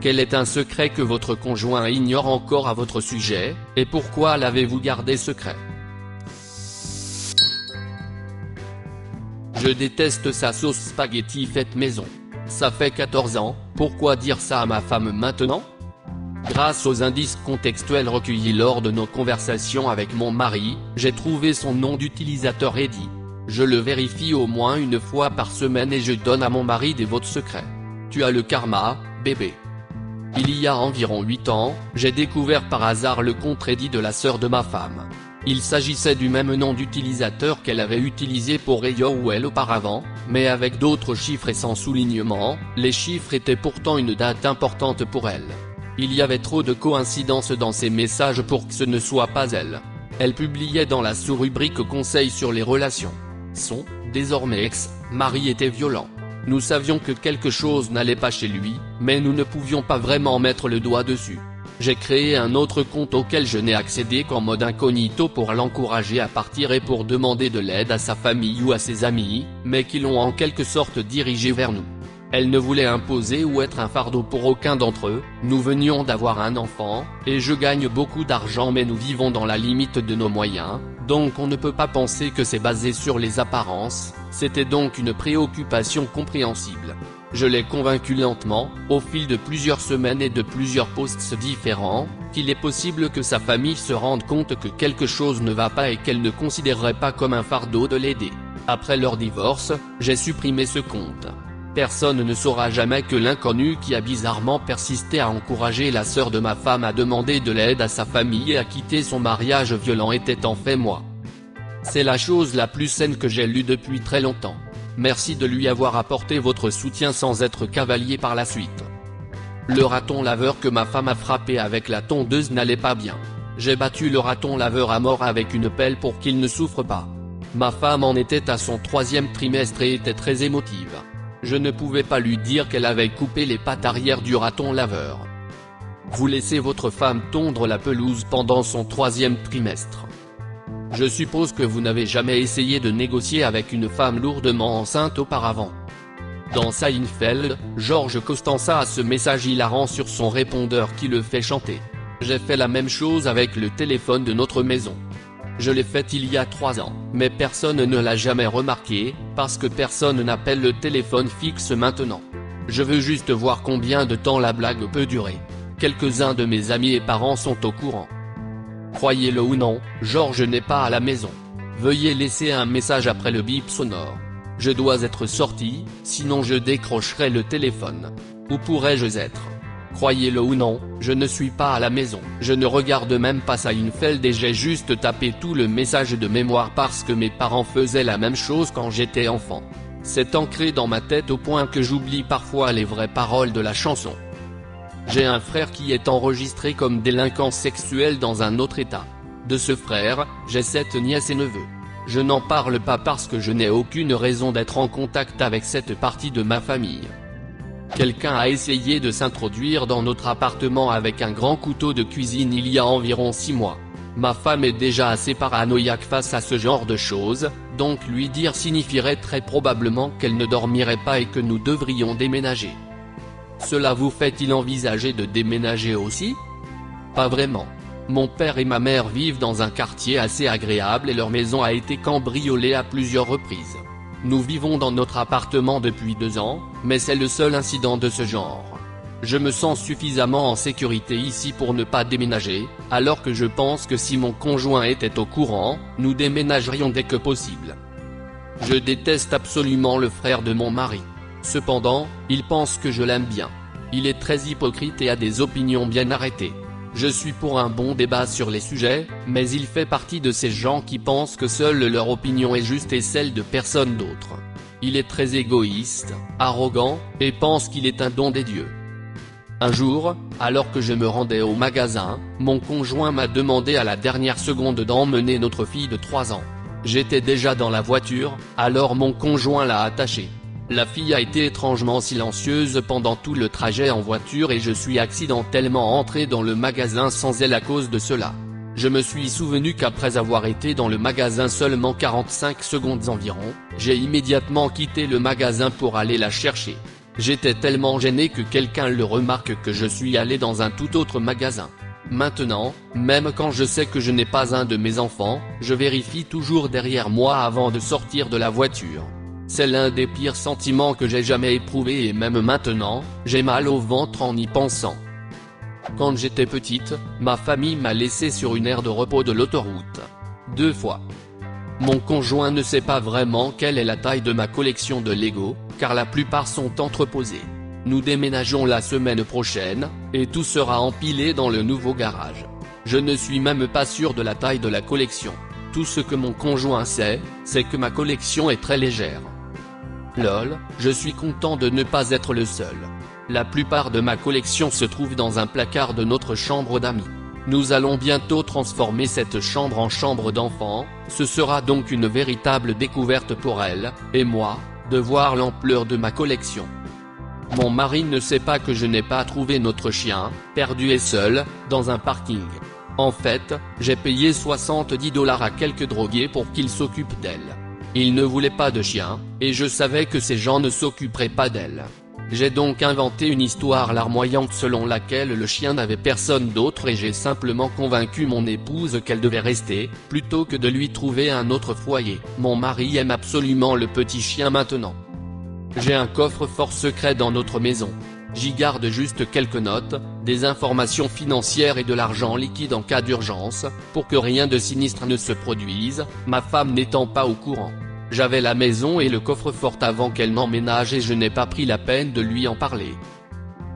Quel est un secret que votre conjoint ignore encore à votre sujet, et pourquoi l'avez-vous gardé secret? Je déteste sa sauce spaghetti faite maison. Ça fait 14 ans, pourquoi dire ça à ma femme maintenant? Grâce aux indices contextuels recueillis lors de nos conversations avec mon mari, j'ai trouvé son nom d'utilisateur Eddie. Je le vérifie au moins une fois par semaine et je donne à mon mari des votes secrets. Tu as le karma, bébé. Il y a environ 8 ans, j'ai découvert par hasard le compte Eddie de la sœur de ma femme. Il s'agissait du même nom d'utilisateur qu'elle avait utilisé pour AOL auparavant, mais avec d'autres chiffres et sans soulignement. Les chiffres étaient pourtant une date importante pour elle. Il y avait trop de coïncidences dans ses messages pour que ce ne soit pas elle. Elle publiait dans la sous-rubrique conseils sur les relations. Son, désormais ex-mari était violent. Nous savions que quelque chose n'allait pas chez lui, mais nous ne pouvions pas vraiment mettre le doigt dessus. J'ai créé un autre compte auquel je n'ai accédé qu'en mode incognito pour l'encourager à partir et pour demander de l'aide à sa famille ou à ses amis, mais qui l'ont en quelque sorte dirigé vers nous. Elle ne voulait imposer ou être un fardeau pour aucun d'entre eux, nous venions d'avoir un enfant, et je gagne beaucoup d'argent mais nous vivons dans la limite de nos moyens, donc on ne peut pas penser que c'est basé sur les apparences, c'était donc une préoccupation compréhensible. Je l'ai convaincu lentement, au fil de plusieurs semaines et de plusieurs posts différents, qu'il est possible que sa famille se rende compte que quelque chose ne va pas et qu'elle ne considérerait pas comme un fardeau de l'aider. Après leur divorce, j'ai supprimé ce compte. Personne ne saura jamais que l'inconnu qui a bizarrement persisté à encourager la sœur de ma femme à demander de l'aide à sa famille et à quitter son mariage violent était en fait moi. C'est la chose la plus saine que j'ai lue depuis très longtemps. Merci de lui avoir apporté votre soutien sans être cavalier par la suite. Le raton laveur que ma femme a frappé avec la tondeuse n'allait pas bien. J'ai battu le raton laveur à mort avec une pelle pour qu'il ne souffre pas. Ma femme en était à son 3e trimestre et était très émotive. Je ne pouvais pas lui dire qu'elle avait coupé les pattes arrière du raton laveur. Vous laissez votre femme tondre la pelouse pendant son 3e trimestre. Je suppose que vous n'avez jamais essayé de négocier avec une femme lourdement enceinte auparavant. Dans Seinfeld, George Costanza a ce message hilarant sur son répondeur qui le fait chanter. J'ai fait la même chose avec le téléphone de notre maison. Je l'ai fait il y a 3 ans, mais personne ne l'a jamais remarqué, parce que personne n'appelle le téléphone fixe maintenant. Je veux juste voir combien de temps la blague peut durer. Quelques-uns de mes amis et parents sont au courant. Croyez-le ou non, George n'est pas à la maison. Veuillez laisser un message après le bip sonore. Je dois être sorti, sinon je décrocherai le téléphone. Où pourrais-je être? Croyez-le ou non, je ne suis pas à la maison. Je ne regarde même pas Seinfeld et j'ai juste tapé tout le message de mémoire parce que mes parents faisaient la même chose quand j'étais enfant. C'est ancré dans ma tête au point que j'oublie parfois les vraies paroles de la chanson. J'ai un frère qui est enregistré comme délinquant sexuel dans un autre état. De ce frère, j'ai 7 nièces et neveux. Je n'en parle pas parce que je n'ai aucune raison d'être en contact avec cette partie de ma famille. Quelqu'un a essayé de s'introduire dans notre appartement avec un grand couteau de cuisine il y a environ 6 mois. Ma femme est déjà assez paranoïaque face à ce genre de choses, donc lui dire signifierait très probablement qu'elle ne dormirait pas et que nous devrions déménager. Cela vous fait-il envisager de déménager aussi? Pas vraiment. Mon père et ma mère vivent dans un quartier assez agréable et leur maison a été cambriolée à plusieurs reprises. Nous vivons dans notre appartement depuis 2 ans, mais c'est le seul incident de ce genre. Je me sens suffisamment en sécurité ici pour ne pas déménager, alors que je pense que si mon conjoint était au courant, nous déménagerions dès que possible. Je déteste absolument le frère de mon mari. Cependant, il pense que je l'aime bien. Il est très hypocrite et a des opinions bien arrêtées. Je suis pour un bon débat sur les sujets, mais il fait partie de ces gens qui pensent que seule leur opinion est juste et celle de personne d'autre. Il est très égoïste, arrogant, et pense qu'il est un don des dieux. Un jour, alors que je me rendais au magasin, mon conjoint m'a demandé à la dernière seconde d'emmener notre fille de 3 ans. J'étais déjà dans la voiture, alors mon conjoint l'a attachée. La fille a été étrangement silencieuse pendant tout le trajet en voiture et je suis accidentellement entré dans le magasin sans elle à cause de cela. Je me suis souvenu qu'après avoir été dans le magasin seulement 45 secondes environ, j'ai immédiatement quitté le magasin pour aller la chercher. J'étais tellement gêné que quelqu'un le remarque que je suis allé dans un tout autre magasin. Maintenant, même quand je sais que je n'ai pas un de mes enfants, je vérifie toujours derrière moi avant de sortir de la voiture. C'est l'un des pires sentiments que j'ai jamais éprouvé et même maintenant, j'ai mal au ventre en y pensant. Quand j'étais petite, ma famille m'a laissé sur une aire de repos de l'autoroute. 2 fois. Mon conjoint ne sait pas vraiment quelle est la taille de ma collection de Lego, car la plupart sont entreposés. Nous déménageons la semaine prochaine, et tout sera empilé dans le nouveau garage. Je ne suis même pas sûr de la taille de la collection. Tout ce que mon conjoint sait, c'est que ma collection est très légère. Lol, je suis content de ne pas être le seul. La plupart de ma collection se trouve dans un placard de notre chambre d'amis. Nous allons bientôt transformer cette chambre en chambre d'enfant, ce sera donc une véritable découverte pour elle, et moi, de voir l'ampleur de ma collection. Mon mari ne sait pas que je n'ai pas trouvé notre chien, perdu et seul, dans un parking. En fait, j'ai payé 70 $ à quelques drogués pour qu'ils s'occupent d'elle. Ils ne voulaient pas de chien, et je savais que ces gens ne s'occuperaient pas d'elle. J'ai donc inventé une histoire larmoyante selon laquelle le chien n'avait personne d'autre et j'ai simplement convaincu mon épouse qu'elle devait rester, plutôt que de lui trouver un autre foyer. Mon mari aime absolument le petit chien maintenant. J'ai un coffre-fort secret dans notre maison. J'y garde juste quelques notes, des informations financières et de l'argent liquide en cas d'urgence, pour que rien de sinistre ne se produise, ma femme n'étant pas au courant. J'avais la maison et le coffre-fort avant qu'elle n'emménage et je n'ai pas pris la peine de lui en parler.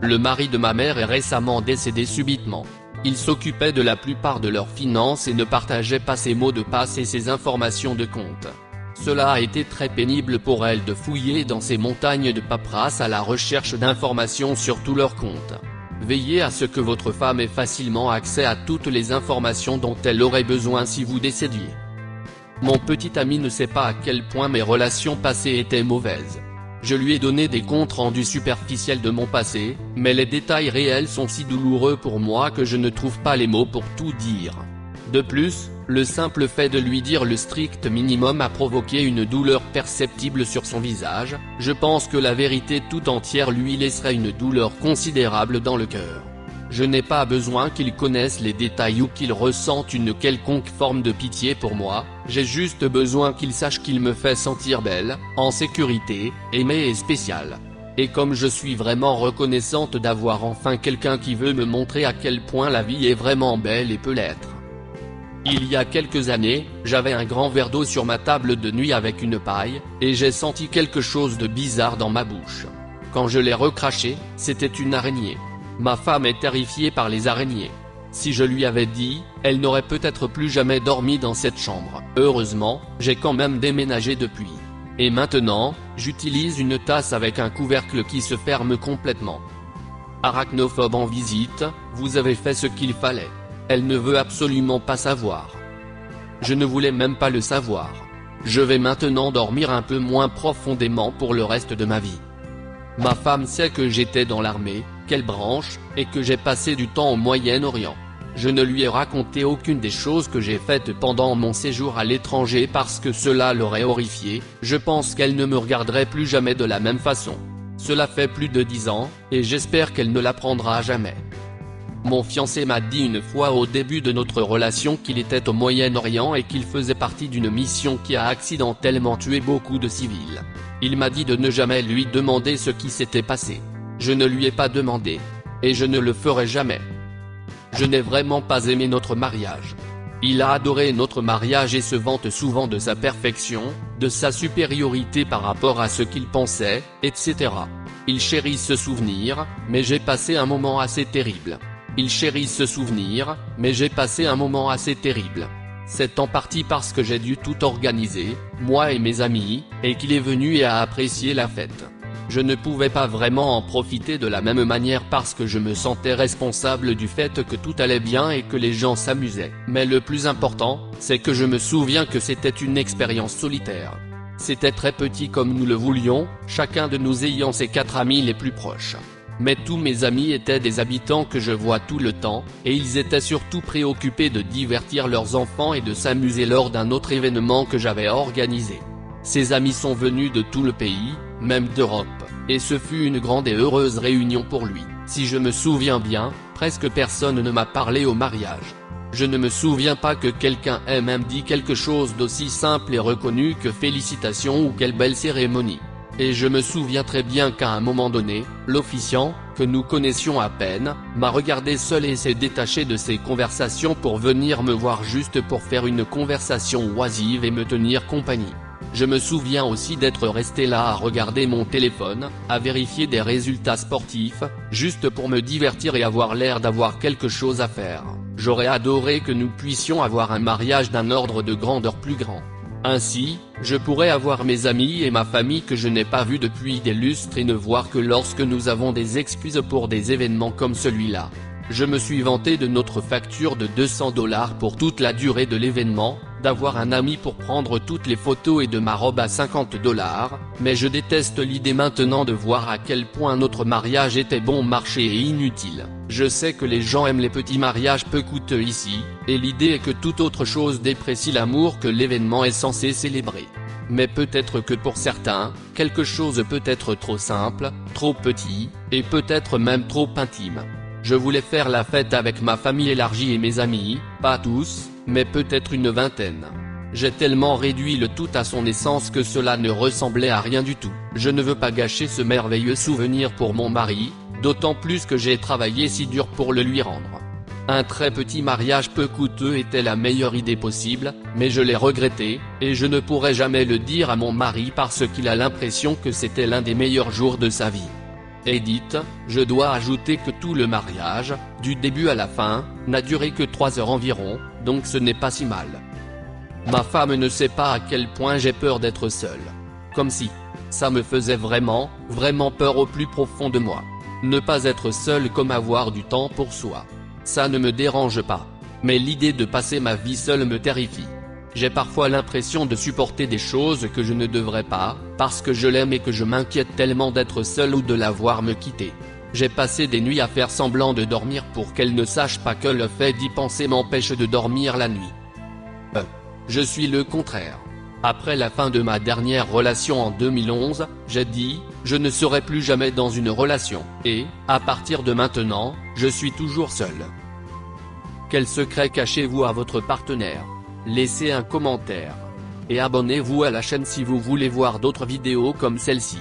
Le mari de ma mère est récemment décédé subitement. Il s'occupait de la plupart de leurs finances et ne partageait pas ses mots de passe et ses informations de compte. Cela a été très pénible pour elle de fouiller dans ces montagnes de paperasse à la recherche d'informations sur tous leurs comptes. Veillez à ce que votre femme ait facilement accès à toutes les informations dont elle aurait besoin si vous décédiez. Mon petit ami ne sait pas à quel point mes relations passées étaient mauvaises. Je lui ai donné des comptes rendus superficiels de mon passé, mais les détails réels sont si douloureux pour moi que je ne trouve pas les mots pour tout dire. De plus, le simple fait de lui dire le strict minimum a provoqué une douleur perceptible sur son visage. Je pense que la vérité tout entière lui laisserait une douleur considérable dans le cœur. Je n'ai pas besoin qu'il connaisse les détails ou qu'il ressente une quelconque forme de pitié pour moi, j'ai juste besoin qu'il sache qu'il me fait sentir belle, en sécurité, aimée et spéciale. Et comme je suis vraiment reconnaissante d'avoir enfin quelqu'un qui veut me montrer à quel point la vie est vraiment belle et peut l'être. Il y a quelques années, j'avais un grand verre d'eau sur ma table de nuit avec une paille, et j'ai senti quelque chose de bizarre dans ma bouche. Quand je l'ai recraché, c'était une araignée. Ma femme est terrifiée par les araignées. Si je lui avais dit, elle n'aurait peut-être plus jamais dormi dans cette chambre. Heureusement, j'ai quand même déménagé depuis. Et maintenant, j'utilise une tasse avec un couvercle qui se ferme complètement. Arachnophobe en visite, vous avez fait ce qu'il fallait. Elle ne veut absolument pas savoir. Je ne voulais même pas le savoir. Je vais maintenant dormir un peu moins profondément pour le reste de ma vie. Ma femme sait que j'étais dans l'armée, quelle branche, et que j'ai passé du temps au Moyen-Orient. Je ne lui ai raconté aucune des choses que j'ai faites pendant mon séjour à l'étranger parce que cela l'aurait horrifiée, je pense qu'elle ne me regarderait plus jamais de la même façon. Cela fait plus de 10 ans, et j'espère qu'elle ne l'apprendra jamais. Mon fiancé m'a dit une fois au début de notre relation qu'il était au Moyen-Orient et qu'il faisait partie d'une mission qui a accidentellement tué beaucoup de civils. Il m'a dit de ne jamais lui demander ce qui s'était passé. Je ne lui ai pas demandé. Et je ne le ferai jamais. Je n'ai vraiment pas aimé notre mariage. Il a adoré notre mariage et se vante souvent de sa perfection, de sa supériorité par rapport à ce qu'il pensait, etc. Il chérit ce souvenir, mais j'ai passé un moment assez terrible. Il chérit ce souvenir, mais j'ai passé un moment assez terrible. C'est en partie parce que j'ai dû tout organiser, moi et mes amis, et qu'il est venu et a apprécié la fête. Je ne pouvais pas vraiment en profiter de la même manière parce que je me sentais responsable du fait que tout allait bien et que les gens s'amusaient. Mais le plus important, c'est que je me souviens que c'était une expérience solitaire. C'était très petit comme nous le voulions, chacun de nous ayant ses 4 amis les plus proches. Mais tous mes amis étaient des habitants que je vois tout le temps, et ils étaient surtout préoccupés de divertir leurs enfants et de s'amuser lors d'un autre événement que j'avais organisé. Ces amis sont venus de tout le pays, même d'Europe, Et ce fut une grande et heureuse réunion pour lui. Si je me souviens bien, presque personne ne m'a parlé au mariage. Je ne me souviens pas que quelqu'un ait même dit quelque chose d'aussi simple et reconnu que félicitations ou quelle belle cérémonie. Et je me souviens très bien qu'à un moment donné, l'officiant, que nous connaissions à peine, m'a regardé seul et s'est détaché de ses conversations pour venir me voir juste pour faire une conversation oisive et me tenir compagnie. Je me souviens aussi d'être resté là à regarder mon téléphone, à vérifier des résultats sportifs, juste pour me divertir et avoir l'air d'avoir quelque chose à faire. J'aurais adoré que nous puissions avoir un mariage d'un ordre de grandeur plus grand. Ainsi, je pourrais avoir mes amis et ma famille que je n'ai pas vus depuis des lustres et ne voir que lorsque nous avons des excuses pour des événements comme celui-là. Je me suis vanté de notre facture de 200 $ pour toute la durée de l'événement, d'avoir un ami pour prendre toutes les photos et de ma robe à 50 $, mais je déteste l'idée maintenant de voir à quel point notre mariage était bon marché et inutile. Je sais que les gens aiment les petits mariages peu coûteux ici, et l'idée est que toute autre chose déprécie l'amour que l'événement est censé célébrer. Mais peut-être que pour certains, quelque chose peut être trop simple, trop petit, et peut-être même trop intime. Je voulais faire la fête avec ma famille élargie et mes amis, pas tous, mais peut-être une vingtaine. J'ai tellement réduit le tout à son essence que cela ne ressemblait à rien du tout. Je ne veux pas gâcher ce merveilleux souvenir pour mon mari, d'autant plus que j'ai travaillé si dur pour le lui rendre. Un très petit mariage peu coûteux était la meilleure idée possible, mais je l'ai regretté, et je ne pourrai jamais le dire à mon mari parce qu'il a l'impression que c'était l'un des meilleurs jours de sa vie. Edith, je dois ajouter que tout le mariage, du début à la fin, n'a duré que 3 heures environ, donc ce n'est pas si mal. Ma femme ne sait pas à quel point j'ai peur d'être seul. Comme si. Ça me faisait vraiment, vraiment peur au plus profond de moi. Ne pas être seul comme avoir du temps pour soi. Ça ne me dérange pas. Mais l'idée de passer ma vie seule me terrifie. J'ai parfois l'impression de supporter des choses que je ne devrais pas, parce que je l'aime et que je m'inquiète tellement d'être seul ou de la voir me quitter. J'ai passé des nuits à faire semblant de dormir pour qu'elle ne sache pas que le fait d'y penser m'empêche de dormir la nuit. Je suis le contraire. Après la fin de ma dernière relation en 2011, j'ai dit, je ne serai plus jamais dans une relation, et, à partir de maintenant, je suis toujours seul. Quel secret cachez-vous à votre partenaire ? Laissez un commentaire. Et abonnez-vous à la chaîne si vous voulez voir d'autres vidéos comme celle-ci.